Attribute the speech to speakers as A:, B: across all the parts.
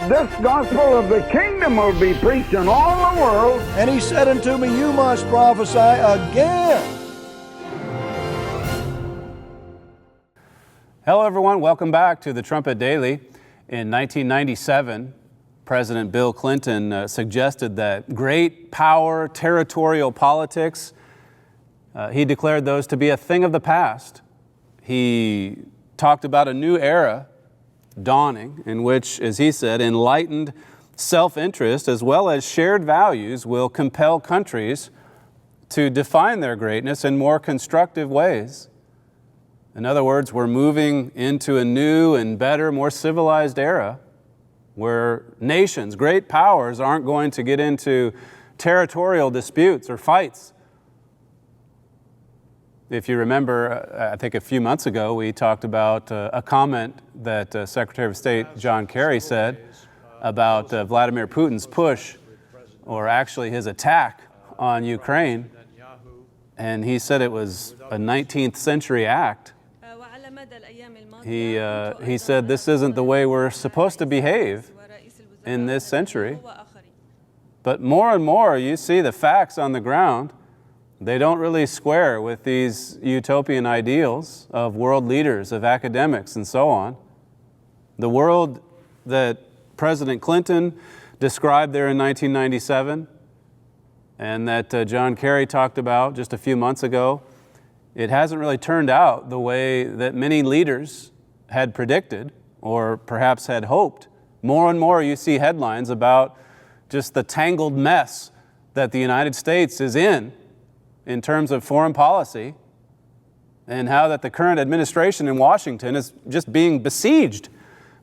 A: this gospel of the kingdom will be preached in all the world.
B: And he said unto me, you must prophesy again.
C: Hello, everyone. Welcome back to the Trumpet Daily. In 1997, President Bill Clinton suggested that great power, territorial politics, he declared those to be a thing of the past. He talked about a new era dawning in which, as he said, enlightened self-interest as well as shared values will compel countries to define their greatness in more constructive ways. In other words, we're moving into a new and better, more civilized era where nations, great powers, aren't going to get into territorial disputes or fights. If you remember, I think a few months ago, we talked about a comment that Secretary of State John Kerry said about Vladimir Putin's push, or actually his attack on Ukraine. And he said it was a 19th century act. He said this isn't the way we're supposed to behave in this century. But more and more you see the facts on the ground. They don't really square with these utopian ideals of world leaders, of academics, and so on. The world that President Clinton described there in 1997 and that John Kerry talked about just a few months ago, it hasn't really turned out the way that many leaders had predicted or perhaps had hoped. More and more you see headlines about just the tangled mess that the United States is in terms of foreign policy, and how that the current administration in Washington is just being besieged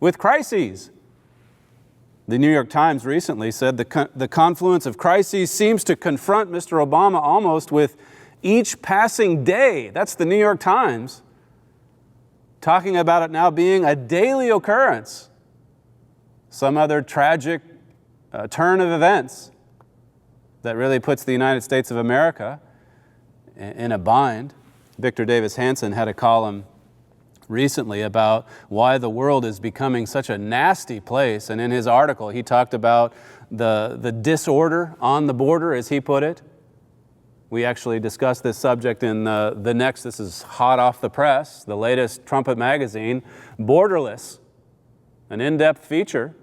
C: with crises. The New York Times recently said the confluence of crises seems to confront Mr. Obama almost with each passing day. That's the New York Times, talking about it now being a daily occurrence. Some other tragic turn of events that really puts the United States of America in a bind. Victor Davis Hanson had a column recently about why the world is becoming such a nasty place. And in his article, he talked about the disorder on the border, as he put it. We actually discussed this subject in the next, this is hot off the press, the latest Trumpet magazine, Borderless, an in-depth feature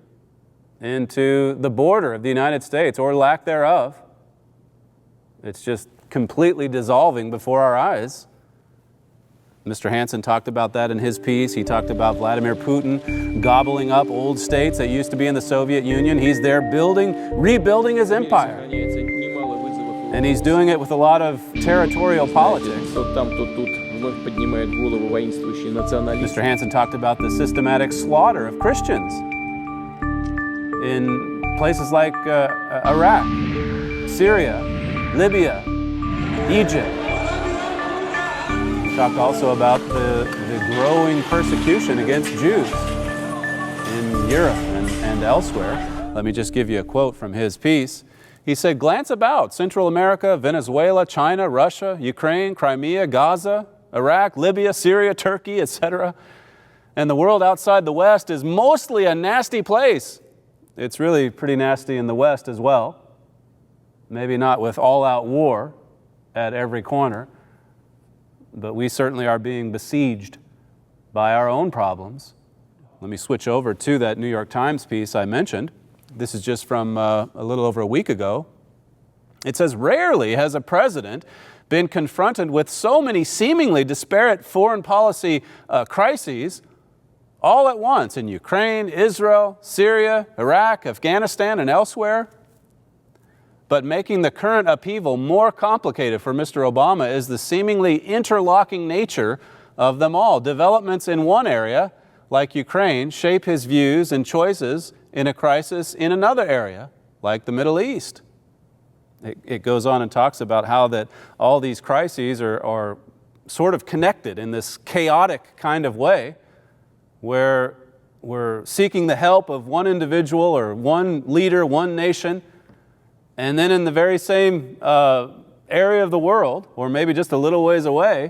C: into the border of the United States, or lack thereof. It's just completely dissolving before our eyes. Mr. Hanson talked about that in his piece. He talked about Vladimir Putin gobbling up old states that used to be in the Soviet Union. He's there rebuilding his empire. And he's doing it with a lot of territorial politics. Mr. Hanson talked about the systematic slaughter of Christians in places like Iraq, Syria, Libya, Egypt. He talked also about the growing persecution against Jews in Europe and elsewhere. Let me just give you a quote from his piece. He said, glance about Central America, Venezuela, China, Russia, Ukraine, Crimea, Gaza, Iraq, Libya, Syria, Turkey, etc. And the world outside the West is mostly a nasty place. It's really pretty nasty in the West as well. Maybe not with all-out war at every corner, but we certainly are being besieged by our own problems. Let me switch over to that New York Times piece I mentioned. This is just from a little over a week ago. It says, rarely has a president been confronted with so many seemingly disparate foreign policy crises all at once in Ukraine, Israel, Syria, Iraq, Afghanistan, and elsewhere. But making the current upheaval more complicated for Mr. Obama is the seemingly interlocking nature of them all. Developments in one area, like Ukraine, shape his views and choices in a crisis in another area, like the Middle East. It goes on and talks about how that all these crises are sort of connected in this chaotic kind of way, where we're seeking the help of one individual or one leader, one nation, and then in the very same area of the world, or maybe just a little ways away,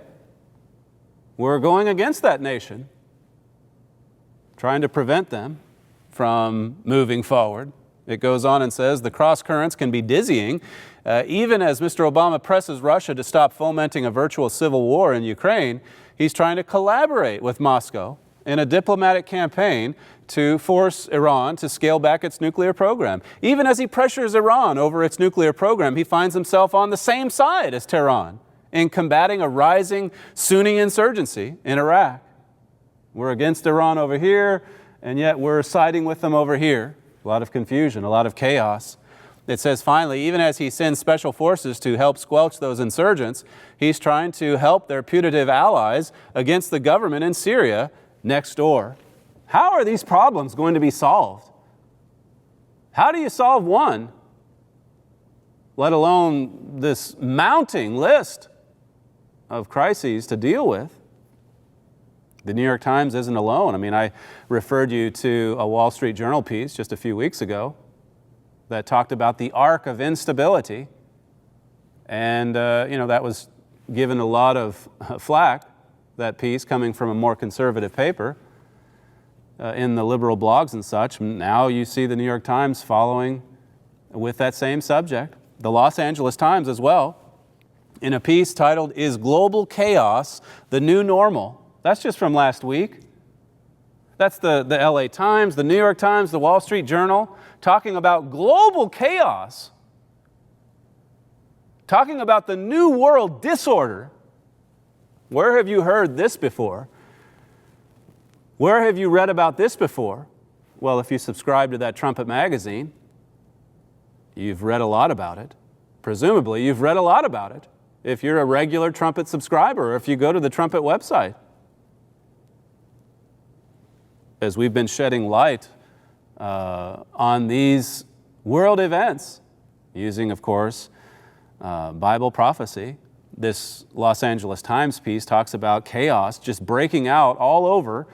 C: we're going against that nation, trying to prevent them from moving forward. It goes on and says the cross currents can be dizzying. Even as Mr. Obama presses Russia to stop fomenting a virtual civil war in Ukraine, he's trying to collaborate with Moscow in a diplomatic campaign to force Iran to scale back its nuclear program. Even as he pressures Iran over its nuclear program, he finds himself on the same side as Tehran in combating a rising Sunni insurgency in Iraq. We're against Iran over here, and yet we're siding with them over here. A lot of confusion, a lot of chaos. It says finally, even as he sends special forces to help squelch those insurgents, he's trying to help their putative allies against the government in Syria next door. How are these problems going to be solved? How do you solve one, let alone this mounting list of crises to deal with? The New York Times isn't alone. I mean, I referred you to a Wall Street Journal piece just a few weeks ago that talked about the arc of instability. And, that was given a lot of flack, that piece coming from a more conservative paper in the liberal blogs and such. Now you see the New York Times following with that same subject. The Los Angeles Times as well, in a piece titled, "Is Global Chaos the New Normal?" That's just from last week. That's the LA Times, the New York Times, the Wall Street Journal, talking about global chaos, talking about the new world disorder. Where have you heard this before? Where have you read about this before? Well, if you subscribe to that Trumpet magazine, you've read a lot about it. Presumably, you've read a lot about it if you're a regular Trumpet subscriber or if you go to the Trumpet website. As we've been shedding light on these world events, using, of course, Bible prophecy. This Los Angeles Times piece talks about chaos just breaking out all over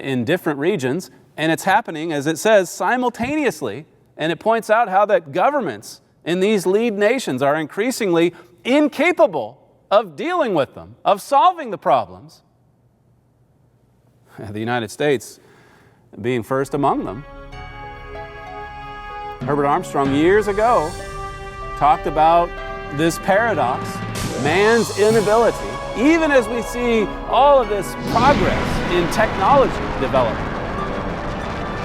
C: in different regions, and it's happening, as it says, simultaneously. And it points out how that governments in these lead nations are increasingly incapable of dealing with them, of solving the problems. The United States being first among them. Herbert Armstrong years ago talked about this paradox, man's inability, even as we see all of this progress in technology development.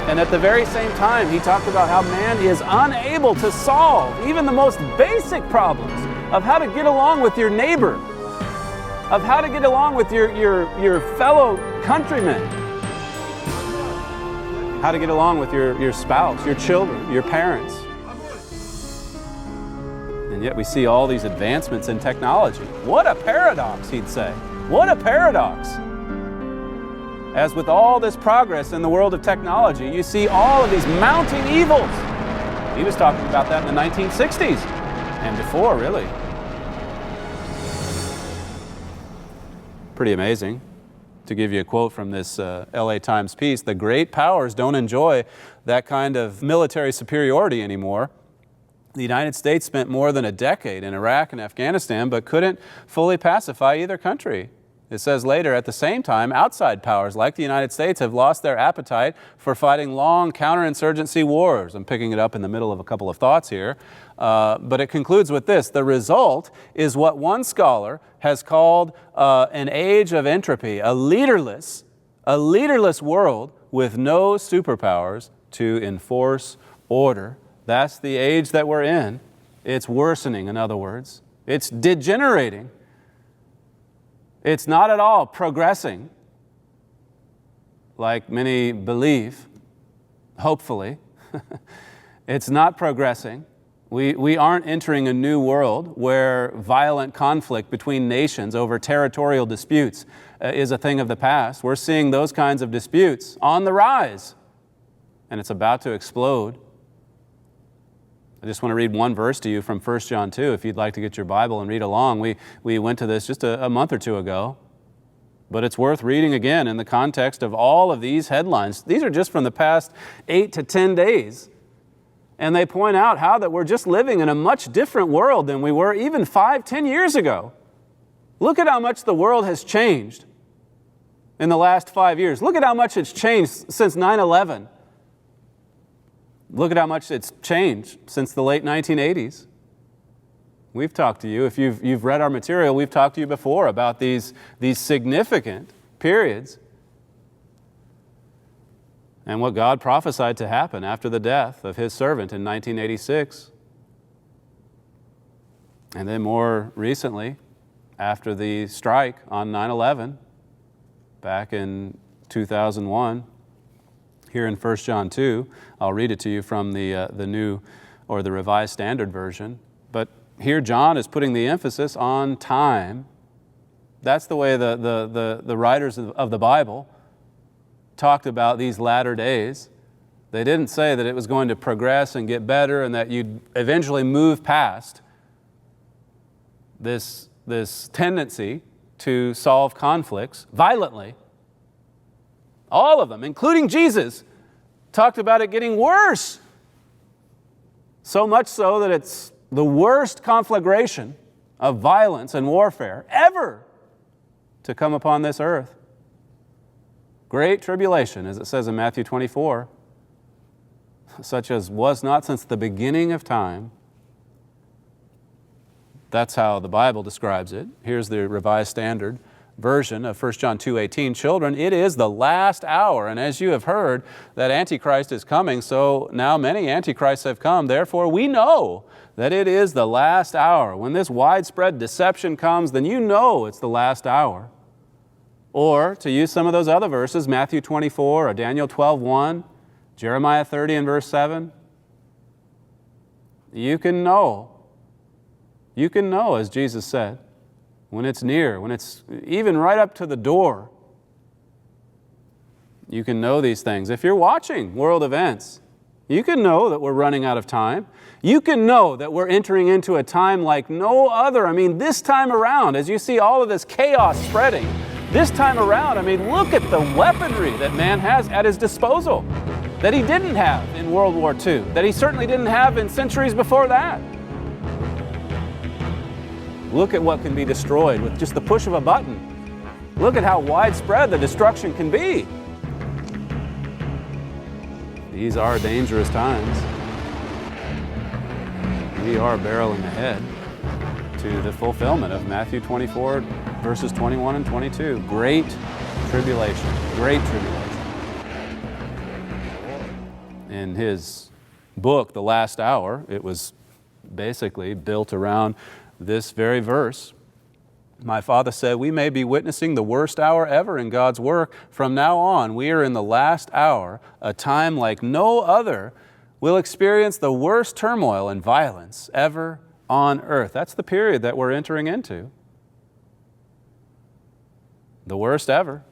C: And at the very same time, he talked about how man is unable to solve even the most basic problems of how to get along with your neighbor, of how to get along with your fellow countrymen, how to get along with your spouse, your children, your parents. And yet we see all these advancements in technology. What a paradox, he'd say. What a paradox. As with all this progress in the world of technology, you see all of these mounting evils. He was talking about that in the 1960s and before, really. Pretty amazing. To give you a quote from this LA Times piece, the great powers don't enjoy that kind of military superiority anymore. The United States spent more than a decade in Iraq and Afghanistan, but couldn't fully pacify either country. It says later, at the same time, outside powers like the United States have lost their appetite for fighting long counterinsurgency wars. I'm picking it up in the middle of a couple of thoughts here. But it concludes with this. The result is what one scholar has called an age of entropy, a leaderless world with no superpowers to enforce order. That's the age that we're in. It's worsening, in other words. It's degenerating. It's not at all progressing, like many believe, hopefully. It's not progressing. We aren't entering a new world where violent conflict between nations over territorial disputes is a thing of the past. We're seeing those kinds of disputes on the rise, and it's about to explode. I just want to read one verse to you from 1 John 2, if you'd like to get your Bible and read along. We went to this just a month or two ago, but it's worth reading again in the context of all of these headlines. These are just from the past 8 to 10 days, and they point out how that we're just living in a much different world than we were even 5-10 years ago. Look at how much the world has changed in the last 5 years. Look at how much it's changed since 9/11. Look at how much it's changed since the late 1980s. We've talked to you, if you've read our material, we've talked to you before about these significant periods and what God prophesied to happen after the death of His servant in 1986. And then more recently, after the strike on 9/11, back in 2001, here in 1 John 2, I'll read it to you from the New or the Revised Standard Version. But here John is putting the emphasis on time. That's the way the writers of the Bible talked about these latter days. They didn't say that it was going to progress and get better and that you'd eventually move past this tendency to solve conflicts violently. All of them, including Jesus, talked about it getting worse. So much so that it's the worst conflagration of violence and warfare ever to come upon this earth. Great tribulation, as it says in Matthew 24, such as was not since the beginning of time. That's how the Bible describes it. Here's the Revised Standard Version of 1 John 2:18. Children, it is the last hour, and as you have heard that Antichrist is coming, so now many Antichrists have come. Therefore, we know that it is the last hour. When this widespread deception comes, then you know it's the last hour. Or, to use some of those other verses, Matthew 24 or Daniel 12:1, Jeremiah 30 and verse 7, you can know, as Jesus said, when it's near, when it's even right up to the door. You can know these things. If you're watching world events, you can know that we're running out of time. You can know that we're entering into a time like no other. I mean, this time around, as you see all of this chaos spreading, this time around, I mean, look at the weaponry that man has at his disposal that he didn't have in World War II, that he certainly didn't have in centuries before that. Look at what can be destroyed with just the push of a button. Look at how widespread the destruction can be. These are dangerous times. We are barreling ahead to the fulfillment of Matthew 24, verses 21 and 22. Great tribulation, great tribulation. In his book, The Last Hour, it was basically built around this very verse. My father said, we may be witnessing the worst hour ever in God's work. From now on, we are in the last hour, a time like no other. We'll experience the worst turmoil and violence ever on earth. That's the period that we're entering into. The worst ever.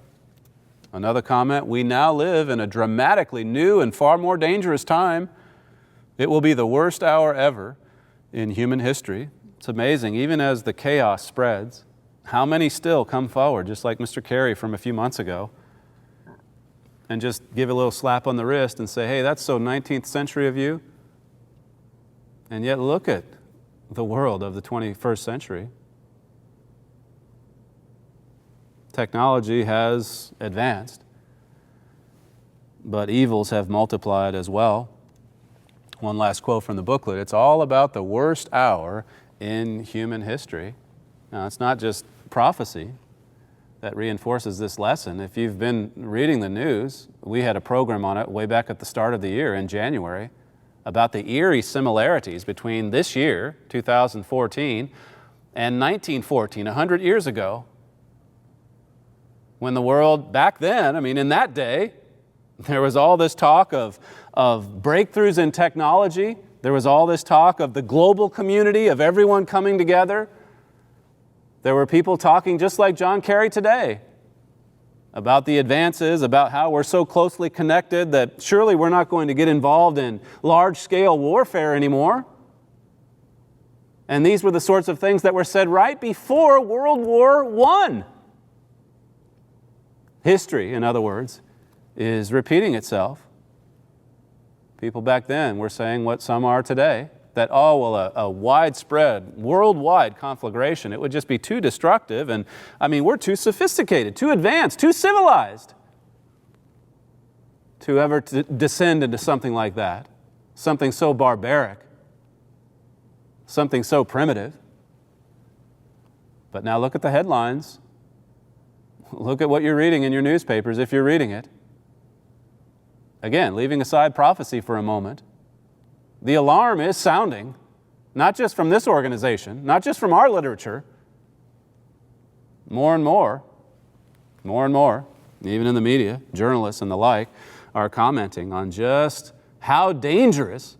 C: Another comment, we now live in a dramatically new and far more dangerous time. It will be the worst hour ever in human history. It's amazing, even as the chaos spreads, how many still come forward, just like Mr. Carey from a few months ago, and just give a little slap on the wrist and say, hey, that's so 19th century of you. And yet look at the world of the 21st century. Technology has advanced, but evils have multiplied as well. One last quote from the booklet, it's all about the worst hour in human history. Now, it's not just prophecy that reinforces this lesson. If you've been reading the news, we had a program on it way back at the start of the year in January about the eerie similarities between this year, 2014, and 1914, 100 years ago, when the world back then, I mean, in that day, there was all this talk of breakthroughs in technology. There was all this talk of the global community, of everyone coming together. There were people talking just like John Kerry today about the advances, about how we're so closely connected that surely we're not going to get involved in large-scale warfare anymore. And these were the sorts of things that were said right before World War I. History, in other words, is repeating itself. People back then were saying what some are today, that, oh, well, a widespread, worldwide conflagration, it would just be too destructive, and, I mean, we're too sophisticated, too advanced, too civilized to ever descend into something like that. something so barbaric, something so primitive. But now look at the headlines. Look at what you're reading in your newspapers if you're reading it. Again, leaving aside prophecy for a moment, the alarm is sounding, not just from this organization, not just from our literature. More and more, even in the media, journalists and the like, are commenting on just how dangerous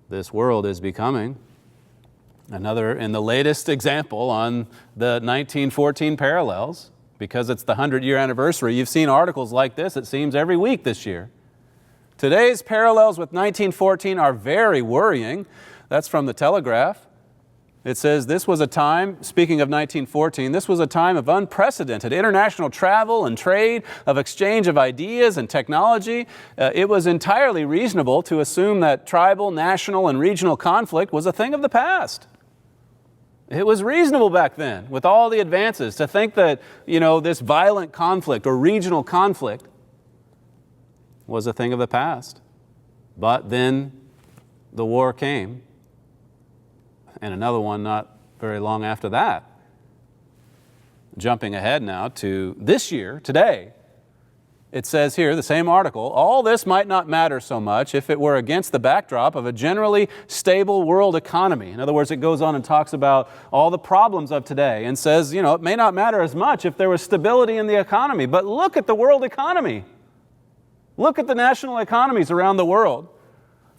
C: this world is becoming. Another, in the latest example on the 1914 parallels, because it's the 100-year anniversary, you've seen articles like this, it seems, every week this year. Today's parallels with 1914 are very worrying. That's from the Telegraph. It says this was a time, speaking of 1914, this was a time of unprecedented international travel and trade, of exchange of ideas and technology. It was entirely reasonable to assume that tribal, national, and regional conflict was a thing of the past. It was reasonable back then, with all the advances, to think that, this violent conflict or regional conflict was a thing of the past. But then the war came, and another one not very long after that. Jumping ahead now to this year, today, it says here, the same article, all this might not matter so much if it were against the backdrop of a generally stable world economy. In other words, it goes on and talks about all the problems of today and says, it may not matter as much if there was stability in the economy. But look at the world economy. Look at the national economies around the world.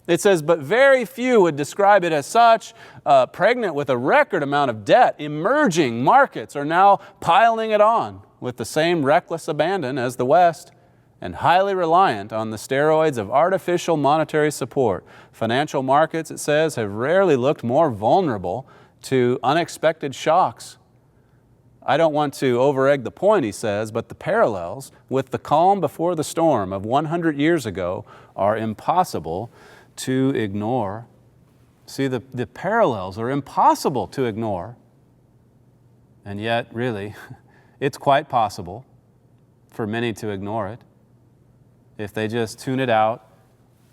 C: It says, but very few would describe it as such, pregnant with a record amount of debt. Emerging markets are now piling it on with the same reckless abandon as the West, and highly reliant on the steroids of artificial monetary support. Financial markets, it says, have rarely looked more vulnerable to unexpected shocks. I don't want to over-egg the point, he says, but the parallels with the calm before the storm of 100 years ago are impossible to ignore. See, the parallels are impossible to ignore. And yet, really, it's quite possible for many to ignore it if they just tune it out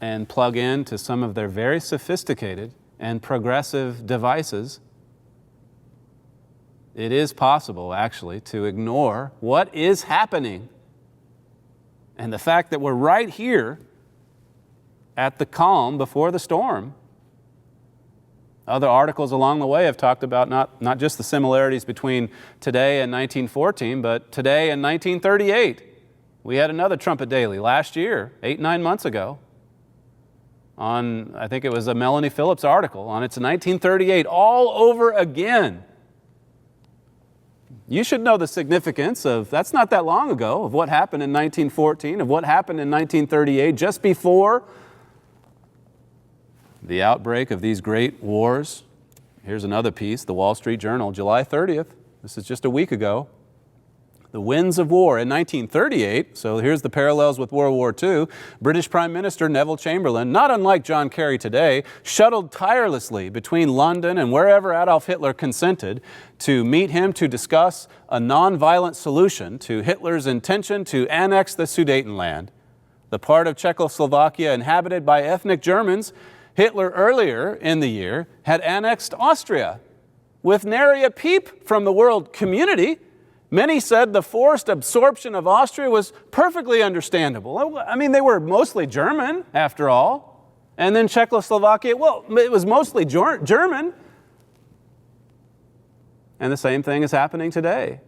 C: and plug in to some of their very sophisticated and progressive devices. It is possible, actually, to ignore what is happening. And the fact that we're right here at the calm before the storm. Other articles along the way have talked about not just the similarities between today and 1914, but today and 1938. We had another Trumpet Daily last year, 8-9 months ago, on, I think it was a Melanie Phillips article, on its 1938 all over again. You should know the significance of, that's not that long ago, of what happened in 1914, of what happened in 1938, just before the outbreak of these great wars. Here's another piece, the Wall Street Journal, July 30th. This is just a week ago. The winds of war in 1938, so here's the parallels with World War II, British Prime Minister Neville Chamberlain, not unlike John Kerry today, shuttled tirelessly between London and wherever Adolf Hitler consented to meet him to discuss a nonviolent solution to Hitler's intention to annex the Sudetenland, the part of Czechoslovakia inhabited by ethnic Germans. Hitler earlier in the year had annexed Austria with nary a peep from the world community. Many said the forced absorption of Austria was perfectly understandable. I mean, they were mostly German, after all. And then Czechoslovakia, well, it was mostly German. And the same thing is happening today.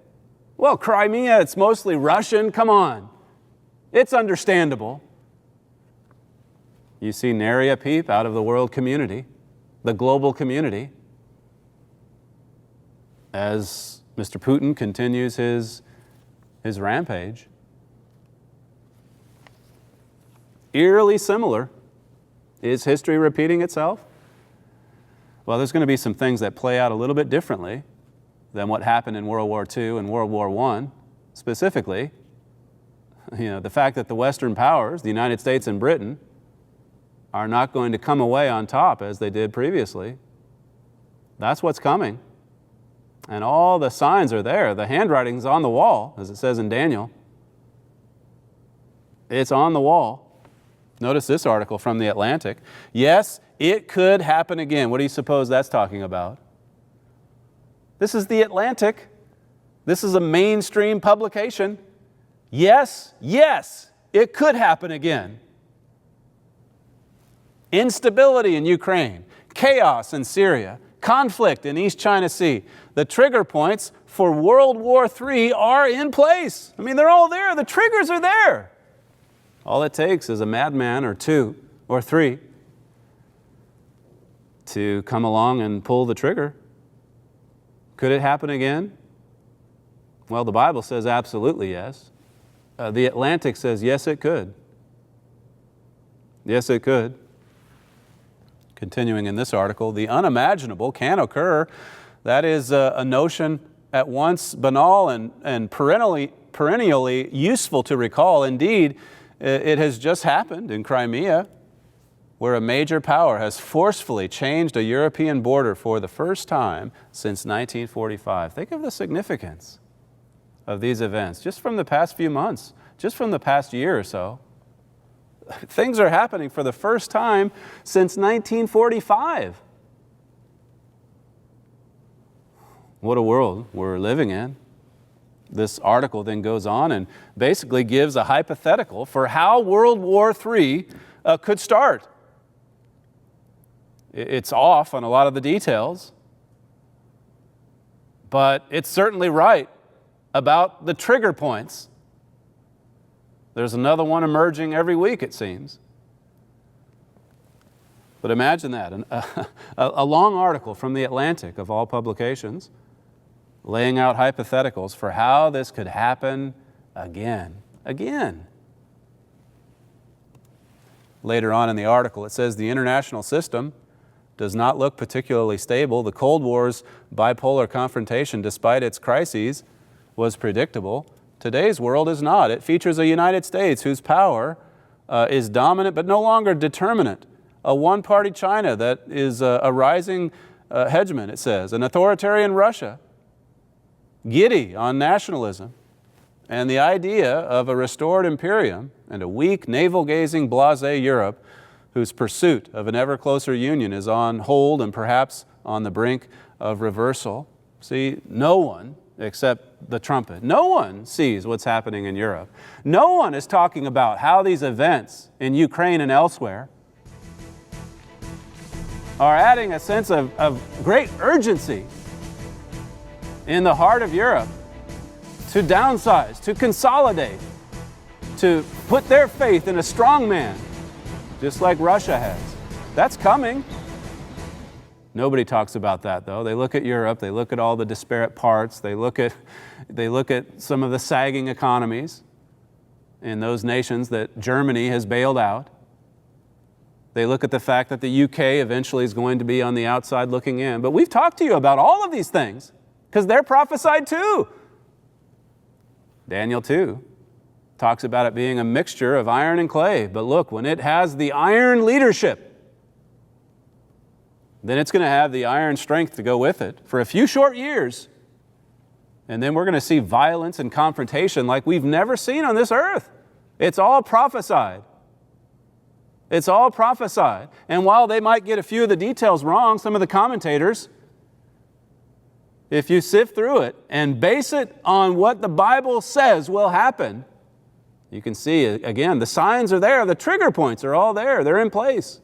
C: Well, Crimea, it's mostly Russian. Come on. It's understandable. You see nary a peep out of the world community, the global community, as Mr. Putin continues his rampage. Eerily similar. Is history repeating itself? Well, there's going to be some things that play out a little bit differently than what happened in World War II and World War I. Specifically, the fact that the Western powers, the United States and Britain, are not going to come away on top as they did previously. That's what's coming. And all the signs are there. The handwriting's on the wall, as it says in Daniel. It's on the wall. Notice this article from The Atlantic. Yes, it could happen again. What do you suppose that's talking about? This is The Atlantic. This is a mainstream publication. Yes, it could happen again. Instability in Ukraine, chaos in Syria, conflict in East China Sea. The trigger points for World War III are in place. I mean, they're all there. The triggers are there. All it takes is a madman or two or three to come along and pull the trigger. Could it happen again? Well, the Bible says absolutely yes. The Atlantic says yes, it could. Yes, it could. Continuing in this article, the unimaginable can occur. That is a notion at once banal and perennially useful to recall. Indeed, it has just happened in Crimea, where a major power has forcefully changed a European border for the first time since 1945. Think of the significance of these events just from the past few months, just from the past year or so. Things are happening for the first time since 1945. What a world we're living in. This article then goes on and basically gives a hypothetical for how World War III could start. It's off on a lot of the details, but it's certainly right about the trigger points. There's another one emerging every week, it seems. But imagine that, a long article from The Atlantic, of all publications, laying out hypotheticals for how this could happen again. Later on in the article, it says the international system does not look particularly stable. The Cold War's bipolar confrontation, despite its crises, was predictable. Today's world is not. It features a United States whose power is dominant but no longer determinant. A one-party China that is a rising hegemon, it says. An authoritarian Russia, giddy on nationalism, and the idea of a restored imperium and a weak, navel-gazing, blasé Europe whose pursuit of an ever closer union is on hold and perhaps on the brink of reversal. See, no one except the Trumpet. No one sees what's happening in Europe. No one is talking about how these events in Ukraine and elsewhere are adding a sense of great urgency in the heart of Europe to downsize, to consolidate, to put their faith in a strong man, just like Russia has. That's coming. Nobody talks about that, though. They look at Europe, they look at all the disparate parts, they look at some of the sagging economies in those nations that Germany has bailed out. They look at the fact that the UK eventually is going to be on the outside looking in. But we've talked to you about all of these things because they're prophesied too. Daniel 2 talks about it being a mixture of iron and clay. But look, when it has the iron leadership, then it's going to have the iron strength to go with it for a few short years. And then we're going to see violence and confrontation like we've never seen on this earth. It's all prophesied. It's all prophesied. And while they might get a few of the details wrong, some of the commentators, if you sift through it and base it on what the Bible says will happen, you can see, again, the signs are there. The trigger points are all there. They're in place.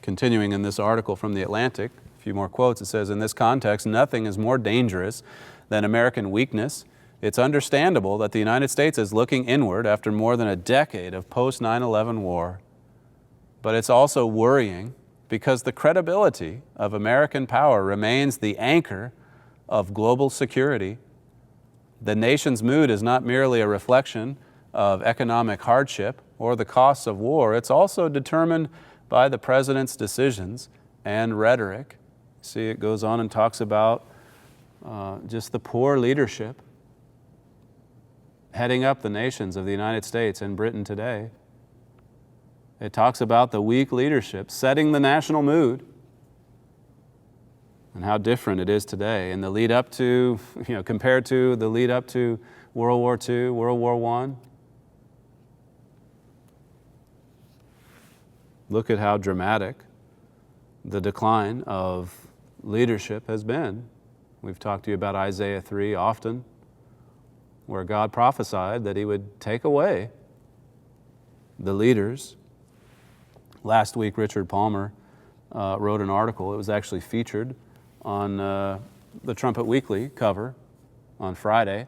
C: Continuing in this article from The Atlantic, a few more quotes, it says, in this context, nothing is more dangerous than American weakness. It's understandable that the United States is looking inward after more than a decade of post-9/11 war. But it's also worrying because the credibility of American power remains the anchor of global security. The nation's mood is not merely a reflection of economic hardship or the costs of war. It's also determined by the president's decisions and rhetoric. See, it goes on and talks about just the poor leadership heading up the nations of the United States and Britain today. It talks about the weak leadership setting the national mood. and how different it is today. And the lead up to, compared to the lead up to World War II, World War I. Look at how dramatic the decline of leadership has been. We've talked to you about Isaiah 3 often, where God prophesied that He would take away the leaders. Last week, Richard Palmer wrote an article. It was actually featured on the Trumpet Weekly cover on Friday.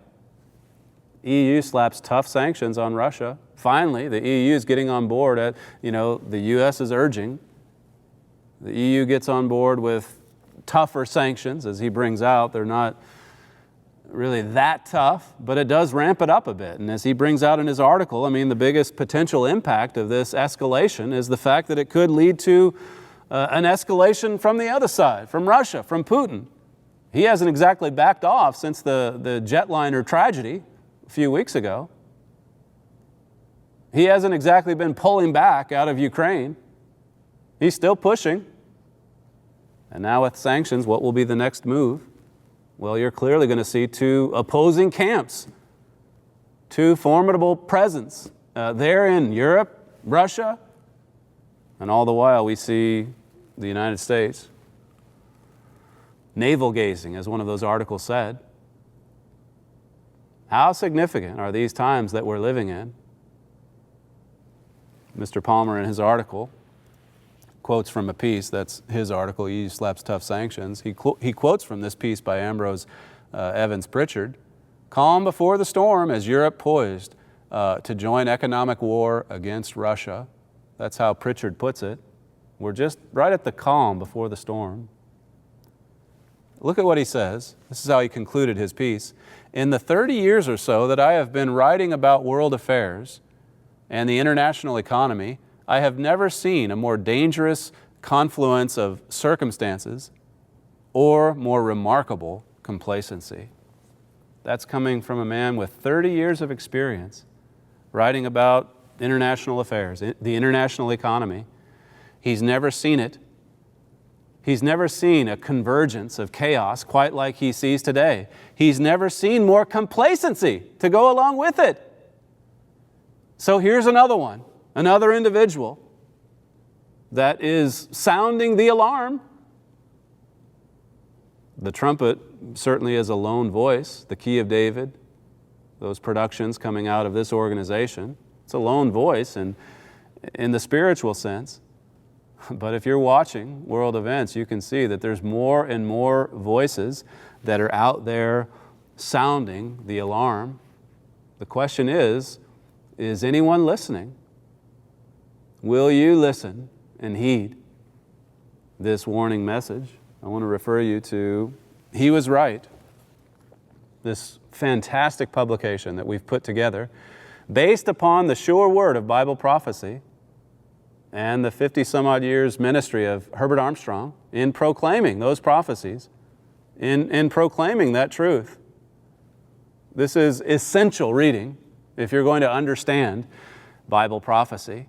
C: EU slaps tough sanctions on Russia. Finally, the EU is getting on board at, the U.S. is urging. The EU gets on board with tougher sanctions, as he brings out. They're not really that tough, but it does ramp it up a bit. And as he brings out in his article, the biggest potential impact of this escalation is the fact that it could lead to an escalation from the other side, from Russia, from Putin. He hasn't exactly backed off since the jetliner tragedy a few weeks ago. He hasn't exactly been pulling back out of Ukraine. He's still pushing. And now with sanctions, what will be the next move? Well, you're clearly going to see two opposing camps, two formidable presence there in Europe, Russia, and all the while we see the United States navel-gazing, as one of those articles said. How significant are these times that we're living in? Mr. Palmer, in his article, quotes from a piece, that's his article, EU Slaps Tough Sanctions. He quotes from this piece by Ambrose Evans Pritchard. Calm before the storm as Europe poised to join economic war against Russia. That's how Pritchard puts it. We're just right at the calm before the storm. Look at what he says. This is how he concluded his piece. In the 30 years or so that I have been writing about world affairs and the international economy, I have never seen a more dangerous confluence of circumstances or more remarkable complacency. That's coming from a man with 30 years of experience writing about international affairs, the international economy. He's never seen it. He's never seen a convergence of chaos quite like he sees today. He's never seen more complacency to go along with it. So here's another one, another individual that is sounding the alarm. The Trumpet certainly is a lone voice, the Key of David, those productions coming out of this organization. It's a lone voice in the spiritual sense. But if you're watching world events, you can see that there's more and more voices that are out there sounding the alarm. The question is anyone listening? Will you listen and heed this warning message? I want to refer you to He Was Right, this fantastic publication that we've put together based upon the sure word of Bible prophecy and the 50-some-odd years ministry of Herbert Armstrong in proclaiming those prophecies, in proclaiming that truth. This is essential reading if you're going to understand Bible prophecy,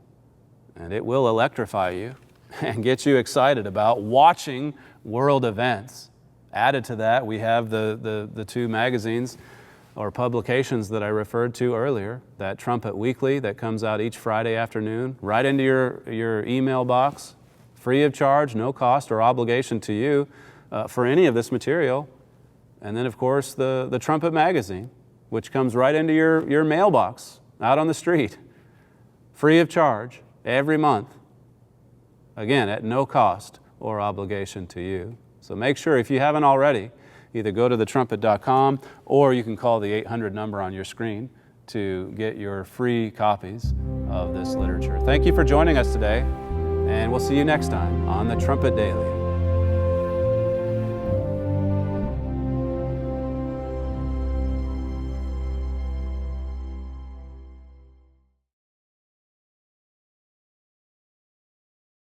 C: and it will electrify you and get you excited about watching world events. Added to that, we have the two magazines or publications that I referred to earlier, that Trumpet Weekly that comes out each Friday afternoon, right into your email box, free of charge, no cost or obligation to you for any of this material. And then, of course, the Trumpet Magazine, which comes right into your mailbox out on the street, free of charge every month. Again, at no cost or obligation to you. So make sure, if you haven't already, either go to thetrumpet.com or you can call the 800 number on your screen to get your free copies of this literature. Thank you for joining us today, and we'll see you next time on the Trumpet Daily.